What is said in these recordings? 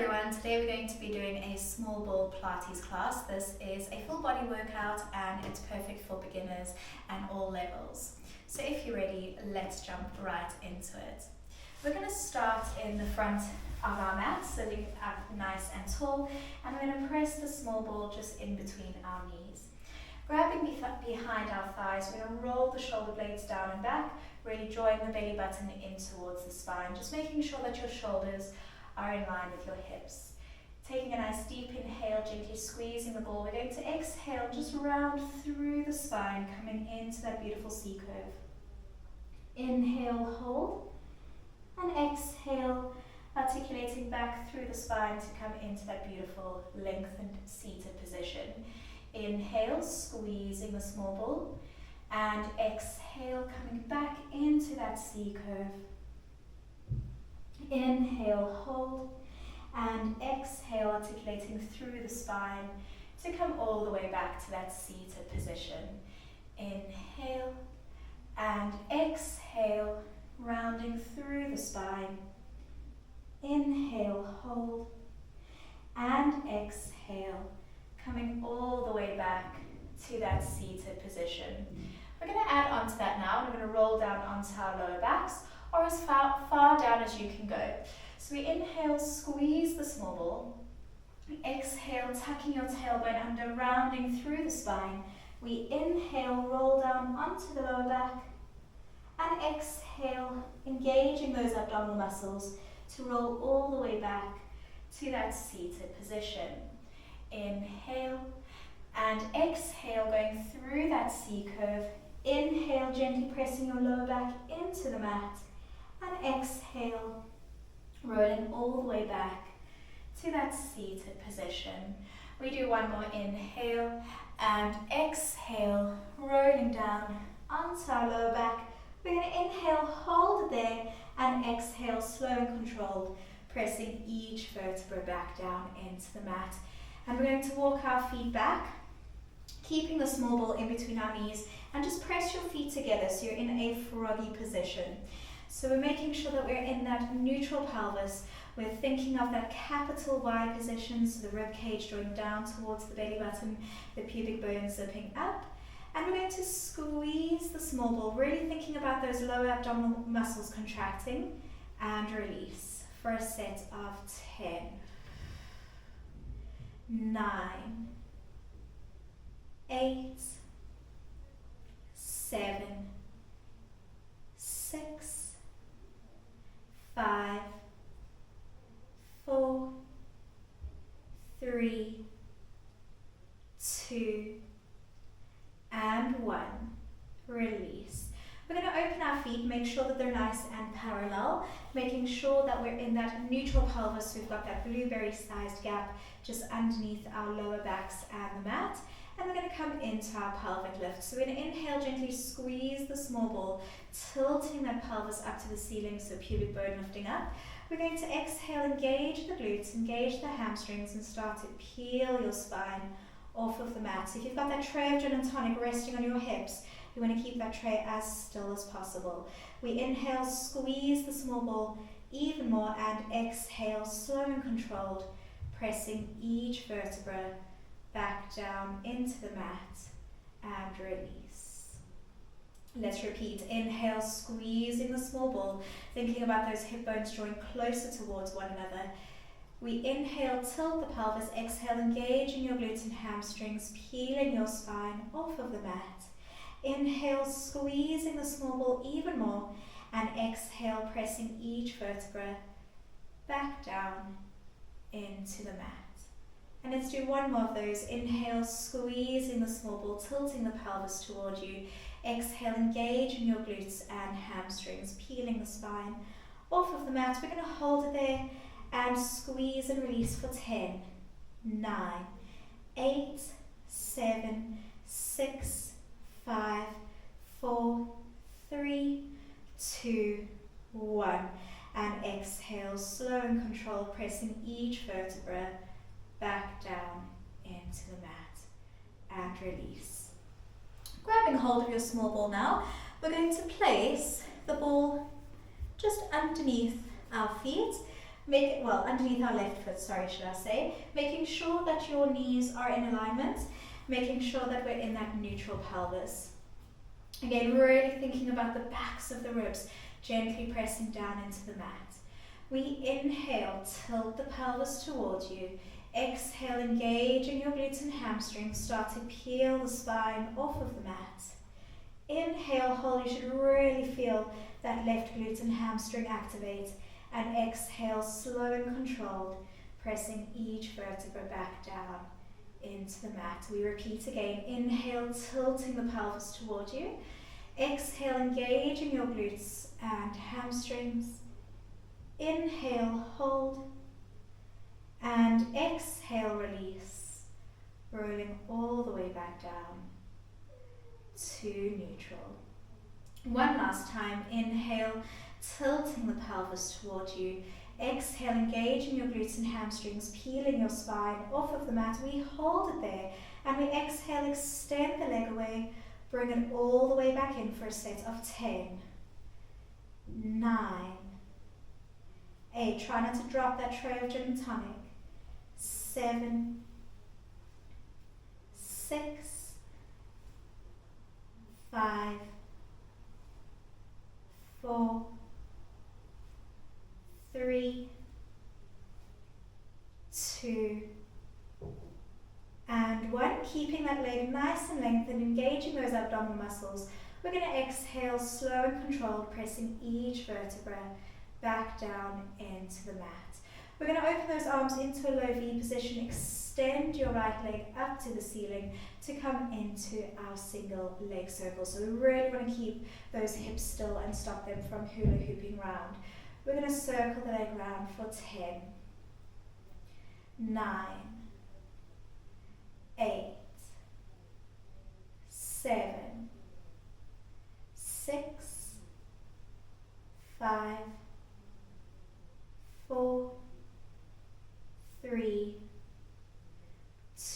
everyone, today we're going to be doing a small ball Pilates class. This is a full body workout and it's perfect for beginners and all levels. So if you're ready, let's jump right into it. We're going to start in the front of our mat, sitting up nice and tall, and we're going to press the small ball just in between our knees. Grabbing behind our thighs, we're going to roll the shoulder blades down and back, really drawing the belly button in towards the spine, just making sure that your shoulders are in line with your hips. Taking a nice deep inhale, gently squeezing the ball. We're going to exhale, just round through the spine, coming into that beautiful C curve. Inhale, hold, and exhale, articulating back through the spine to come into that beautiful lengthened seated position. Inhale, squeezing the small ball, and exhale, coming back into that C curve. Inhale, hold, and exhale, articulating through the spine to come all the way back to that seated position. Inhale and exhale, rounding through the spine. Inhale, hold, and exhale, coming all the way back to that seated position. We're going to add on to that now. We're going to roll down onto our lower backs, or as far down as you can go. So we inhale, squeeze the small ball. We exhale, tucking your tailbone under, rounding through the spine. We inhale, roll down onto the lower back, and exhale, engaging those abdominal muscles to roll all the way back to that seated position. Inhale and exhale, going through that C curve. Inhale, gently pressing your lower back into the mat. And exhale, rolling all the way back to that seated position. We do one more inhale and exhale, rolling down onto our lower back. We're going to inhale, hold it there, and exhale, slow and controlled, pressing each vertebra back down into the mat. And we're going to walk our feet back, keeping the small ball in between our knees, and just press your feet together so you're in a froggy position. So we're making sure that we're in that neutral pelvis. We're thinking of that capital Y position, so the rib cage drawing down towards the belly button, the pubic bone zipping up. And we're going to squeeze the small ball, really thinking about those lower abdominal muscles contracting, and release for a set of 10, 9, 8, 7, 6, 5, 4, 3, 2, and 1. Release. We're going to open our feet, make sure that they're nice and parallel, making sure that we're in that neutral pelvis. We've got that blueberry-sized gap just underneath our lower backs and the mat. And we're going to come into our pelvic lift. So we're going to inhale, gently squeeze the small ball, tilting that pelvis up to the ceiling, so pubic bone lifting up. We're going to exhale, engage the glutes, engage the hamstrings, and start to peel your spine off of the mat. So if you've got that tray of gin and tonic resting on your hips, you want to keep that tray as still as possible. We inhale, squeeze the small ball even more, and exhale, slow and controlled, pressing each vertebra back down into the mat, and release. Let's repeat. Inhale, squeezing the small ball, thinking about those hip bones drawing closer towards one another. We inhale, tilt the pelvis. Exhale, engaging your glutes and hamstrings, peeling your spine off of the mat. Inhale, squeezing the small ball even more, and exhale, pressing each vertebra back down into the mat. And let's do one more of those. Inhale, squeezing the small ball, tilting the pelvis toward you. Exhale, engaging your glutes and hamstrings, peeling the spine off of the mat. We're going to hold it there and squeeze and release for 10, 9, 8, 7, 6, 5, 4, 3, 2, 1. And exhale, slow and controlled, pressing each vertebra back down into the mat, and release. Grabbing hold of your small ball now, we're going to place the ball just underneath our feet. underneath our left foot, sorry, should I say. Making sure that your knees are in alignment, making sure that we're in that neutral pelvis. Again, really thinking about the backs of the ribs, gently pressing down into the mat. We inhale, tilt the pelvis towards you. Exhale, engaging your glutes and hamstrings, start to peel the spine off of the mat. Inhale, hold, you should really feel that left glute and hamstring activate. And exhale, slow and controlled, pressing each vertebra back down into the mat. We repeat again. Inhale, tilting the pelvis towards you. Exhale, engaging your glutes and hamstrings. Inhale, hold. And exhale, release. Rolling all the way back down to neutral. One last time. Inhale, tilting the pelvis towards you. Exhale, engaging your glutes and hamstrings, peeling your spine off of the mat. We hold it there, and we exhale, extend the leg away, bring it all the way back in for a set of 10, 9, 8. Try not to drop that tray of gin and tonic. 7, 6, 5, 4, 3, 2, and 1. Keeping that leg nice and lengthened, engaging those abdominal muscles. We're going to exhale, slow and controlled, pressing each vertebra back down into the mat. We're going to open those arms into a low V position. Extend your right leg up to the ceiling to come into our single leg circle. So we really want to keep those hips still and stop them from hula hooping round. We're going to circle the leg round for 10, 9, 8, 7, 6, 5, 4, 3,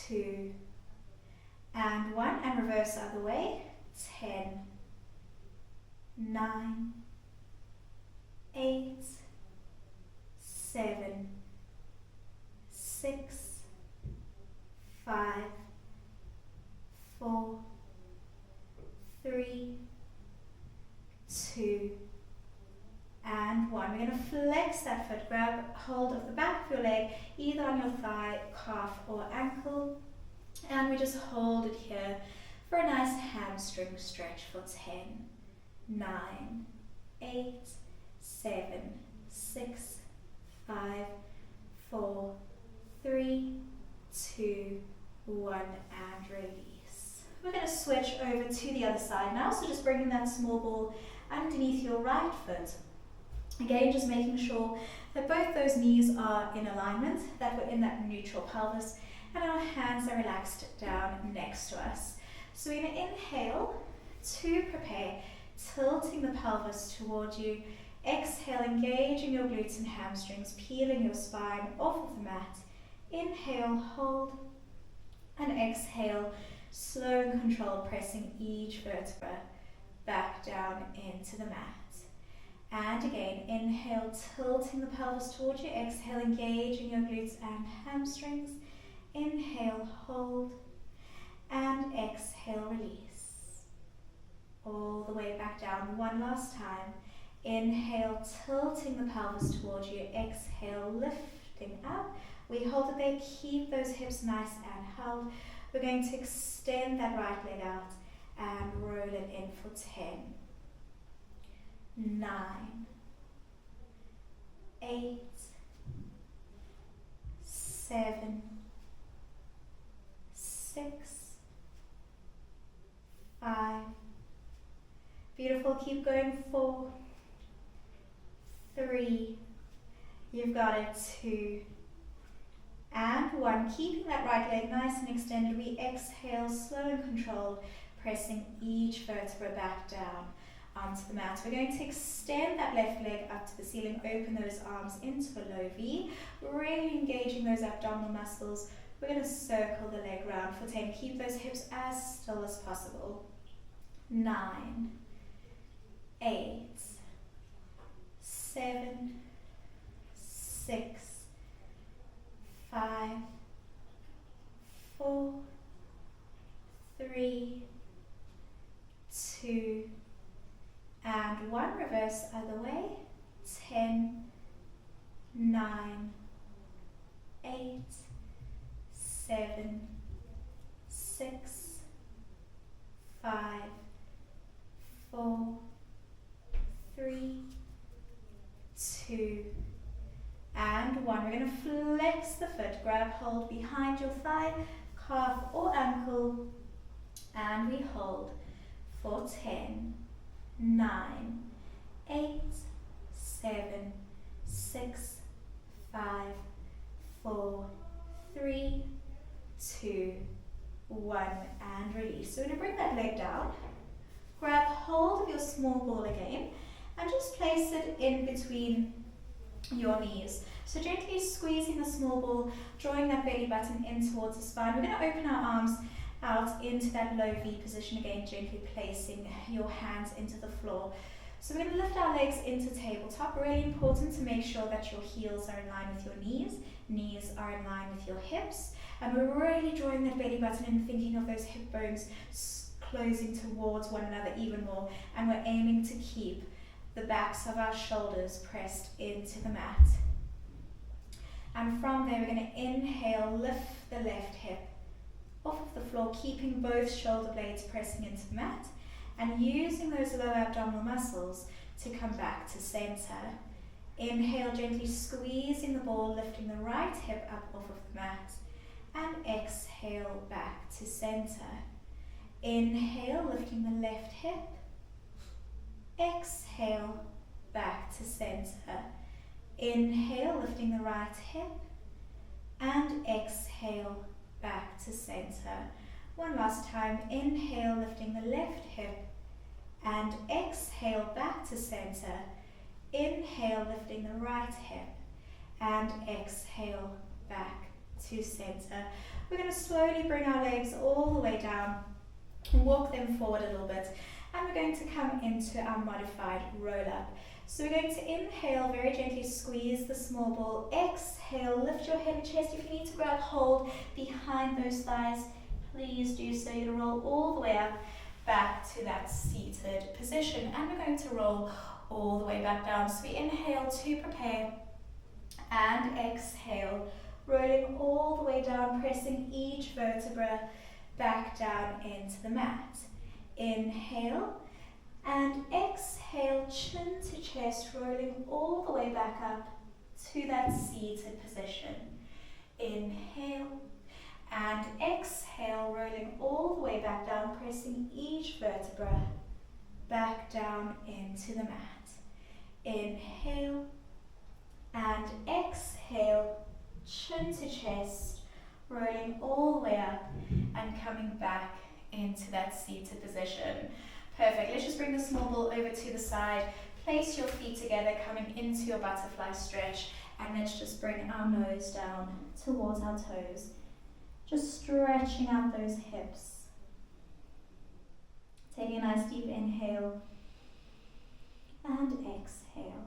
2, and 1. And reverse the other way. 10, 9, 8, 7, 6, 5, 4, 3, 2, and 1. We're going to flex that foot, grab hold of the back of your leg, either on your thigh, calf, or ankle, and we just hold it here for a nice hamstring stretch for 10, 9, 8, 7, 6, 5, 4, 3, 2, 1, and release. We're going to switch over to the other side now, so just bringing that small ball underneath your right foot. Again, just making sure that both those knees are in alignment, that we're in that neutral pelvis, and our hands are relaxed down next to us. So we're going to inhale to prepare, tilting the pelvis towards you. Exhale, engaging your glutes and hamstrings, peeling your spine off of the mat. Inhale, hold, and exhale, slow and controlled, pressing each vertebra back down into the mat. And again, inhale, tilting the pelvis towards you. Exhale, engaging your glutes and hamstrings. Inhale, hold, and exhale, release. All the way back down. One last time. Inhale, tilting the pelvis towards you. Exhale, lifting up. We hold it there. Keep those hips nice and held. We're going to extend that right leg out and roll it in for 10, 9, 8, 7, 6, 5. Beautiful. Keep going. 4, 3. You've got it. 2. And 1. Keeping that right leg nice and extended, we exhale, slow and controlled, pressing each vertebra back down onto the mat. We're going to extend that left leg up to the ceiling, open those arms into a low V, really engaging those abdominal muscles. We're going to circle the leg round for 10. Keep those hips as still as possible. 9, 8, 7, 6, 5, 4, 3, 2, and 1. Reverse other way. 10, 9, 8, 7, 6, 5, 4, 3, 2, and 1. We're going to flex the foot, grab hold behind your thigh, calf or ankle, and we hold for 10, 9, 8, 7, 6, 5, 4, 3, 2, 1, and release. So we're going to bring that leg down, grab hold of your small ball again, and just place it in between your knees. So gently squeezing the small ball, drawing that belly button in towards the spine. We're going to open our arms out into that low V position again, gently placing your hands into the floor. So we're going to lift our legs into tabletop. Really important to make sure that your heels are in line with your knees are in line with your hips, and we're really drawing that belly button and thinking of those hip bones closing towards one another even more, and we're aiming to keep the backs of our shoulders pressed into the mat. And from there, we're going to inhale, lift the left hip off of the floor, keeping both shoulder blades pressing into the mat, and using those lower abdominal muscles to come back to center. Inhale, gently squeezing the ball, lifting the right hip up off of the mat, and exhale back to center. Inhale, lifting the left hip, exhale back to center. Inhale, lifting the right hip, and exhale back to center. One last time. Inhale, lifting the left hip, and exhale back to center. Inhale, lifting the right hip, and exhale back to center. We're going to slowly bring our legs all the way down, walk them forward a little bit, and we're going to come into our modified roll-up. So we're going to inhale, very gently squeeze the small ball. Exhale, lift your head and chest. If you need to grab hold behind those thighs, please do so. You're going to roll all the way up, back to that seated position. And we're going to roll all the way back down. So we inhale to prepare, and exhale, rolling all the way down, pressing each vertebra back down into the mat. Inhale, and exhale, chin to chest, rolling all the way back up to that seated position. Inhale, and exhale, rolling all the way back down, pressing each vertebra back down into the mat. Inhale, and exhale, chin to chest, rolling all the way up and coming back into that seated position. Perfect. Let's just bring the small ball over to the side. Place your feet together, coming into your butterfly stretch, and let's just bring our nose down towards our toes. Just stretching out those hips. Taking a nice deep inhale and exhale.